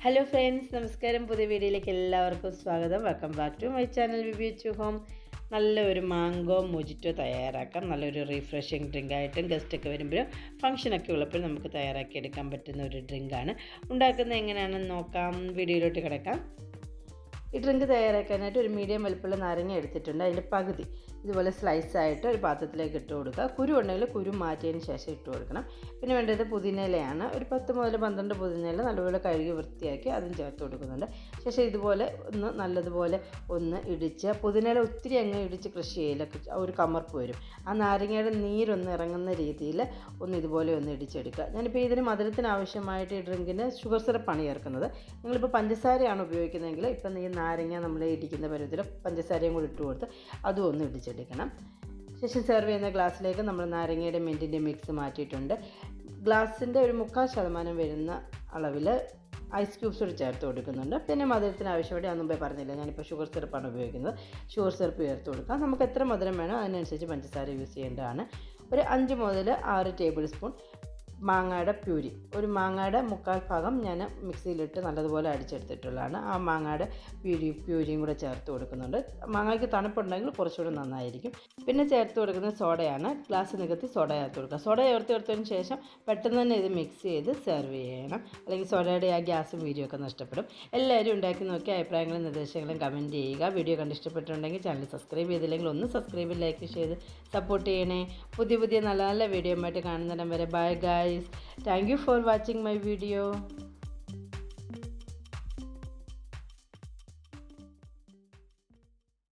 Hello friends, നമസ്കാരം. പുതിയ വീഡിയോയിലേക്ക് എല്ലാവർക്കും സ്വാഗതം. Welcome back to my channel VB to home. നല്ലൊരു മാംഗോ മൊജിറ്റോ തയ്യാറാക്കാം. നല്ലൊരു റീഫ്രഷിങ് ഡ്രിങ്കായിട്ടും ഗസ്റ്റൊക്കെ വരുമ്പോഴും ഫംഗ്ഷനൊക്കെ ഉള്ളപ്പോൾ നമുക്ക് തയ്യാറാക്കി എടുക്കാൻ പറ്റുന്ന ഒരു ഡ്രിങ്കാണ്. ഉണ്ടാക്കുന്നത് എങ്ങനെയാണെന്ന് നോക്കാം. വീഡിയോയിലോട്ട് കിടക്കാം. ഈ ഡ്രിങ്ക് തയ്യാറാക്കാനായിട്ട് ഒരു മീഡിയം വലുപ്പമുള്ള നാരങ്ങ എടുത്തിട്ടുണ്ട്. അതിൻ്റെ പകുതി ഇതുപോലെ സ്ലൈസായിട്ട് ഒരു പാത്രത്തിലേക്ക് ഇട്ട് കൊടുക്കുക. കുരു ഉണ്ടെങ്കിൽ കുരു മാറ്റിയതിന് ശേഷം ഇട്ട് കൊടുക്കണം. പിന്നെ വേണ്ടത് പുതിനയിലയാണ്. ഒരു 10 മുതൽ 12 പുതിനയില നല്ലപോലെ കഴുകി വൃത്തിയാക്കി അതും ചേർത്ത് കൊടുക്കുന്നുണ്ട്. ശേഷം ഇതുപോലെ നല്ലതുപോലെ ഇടിച്ച്, പുതിനയില ഒത്തിരി അങ്ങ് ഇടിച്ച് കൃഷി ചെയ്യില്ല, ഒരു കമർപ്പ് വരും. ആ നാരങ്ങയുടെ നീരൊന്ന് ഇറങ്ങുന്ന രീതിയിൽ ഇതുപോലെ ഇടിച്ചെടുക്കുക. ഞാനിപ്പോൾ ഇതിന് മധുരത്തിന് ആവശ്യമായിട്ട് ഈ ഡ്രിങ്കിന് ഷുഗർ സിറപ്പാണ് ചേർക്കുന്നത്. നിങ്ങളിപ്പോൾ പഞ്ചസാരയാണ് ഉപയോഗിക്കുന്നതെങ്കിൽ ഇപ്പം ഈ നാരങ്ങ നമ്മൾ ഇടിക്കുന്ന പരുവത്തിൽ പഞ്ചസാരയും കൂടി ഇട്ട് കൊടുത്ത് അതും ഇടിച്ചെടുക്കണം. ശേഷം സെർവ് ചെയ്യുന്ന ഗ്ലാസ്സിലേക്ക് നമ്മൾ നാരങ്ങയുടെ മിൻറ്റിൻ്റെ മിക്സ് മാറ്റിയിട്ടുണ്ട്. ഗ്ലാസിൻ്റെ ഒരു 3/4% വരുന്ന അളവിൽ ഐസ് ക്യൂബ്സ് കൂടി ചേർത്ത് കൊടുക്കുന്നുണ്ട്. പിന്നെ മധുരത്തിന് ആവശ്യമായിട്ട് ഞാൻ മുമ്പേ പറഞ്ഞില്ല, ഞാനിപ്പോൾ ഷുഗർ സിറപ്പാണ് ഉപയോഗിക്കുന്നത്. ഷുഗർ സിറപ്പ് ചേർത്ത് കൊടുക്കാം. നമുക്ക് എത്ര മധുരം വേണോ അതിനനുസരിച്ച് പഞ്ചസാര യൂസ് ചെയ്യേണ്ടതാണ്. ഒരു 5 മുതൽ 6 ടേബിൾ സ്പൂൺ മാങ്ങയുടെ പ്യൂരി, ഒരു മാങ്ങയുടെ 1/4 ഭാഗം ഞാൻ മിക്സിയിലിട്ട് നല്ലതുപോലെ അടിച്ചെടുത്തിട്ടുള്ളതാണ്. ആ മാങ്ങയുടെ പ്യൂരിയും കൂടെ ചേർത്ത് കൊടുക്കുന്നുണ്ട്. മാങ്ങയ്ക്ക് തണുപ്പുണ്ടെങ്കിൽ കുറച്ചുകൂടി നന്നായിരിക്കും. പിന്നെ ചേർത്ത് കൊടുക്കുന്നത് സോഡയാണ്. ഗ്ലാസ് നികത്തി സോഡ ചേർത്ത് കൊടുക്കുക. സോഡ ചേർത്തതിന് ശേഷം പെട്ടെന്ന് തന്നെ ഇത് മിക്സ് ചെയ്ത് സെർവ് ചെയ്യണം, അല്ലെങ്കിൽ സോഡയുടെ ആ ഗ്യാസും വീഡിയോയൊക്കെ നഷ്ടപ്പെടും. എല്ലാവരും ഉണ്ടാക്കി നോക്കി അഭിപ്രായങ്ങളും നിർദ്ദേശങ്ങളും കമൻറ്റ് ചെയ്യുക. വീഡിയോ കണ്ട് ഇഷ്ടപ്പെട്ടിട്ടുണ്ടെങ്കിൽ ചാനൽ സബ്സ്ക്രൈബ് ചെയ്തില്ലെങ്കിൽ ഒന്ന് സബ്സ്ക്രൈബ് ലൈക്ക് ചെയ്ത് സപ്പോർട്ട് ചെയ്യണേ. പുതിയ നല്ല നല്ല വീഡിയോ ആയിട്ട് കാണുന്നിടം വരെ bye guys. Thank you for watching my video.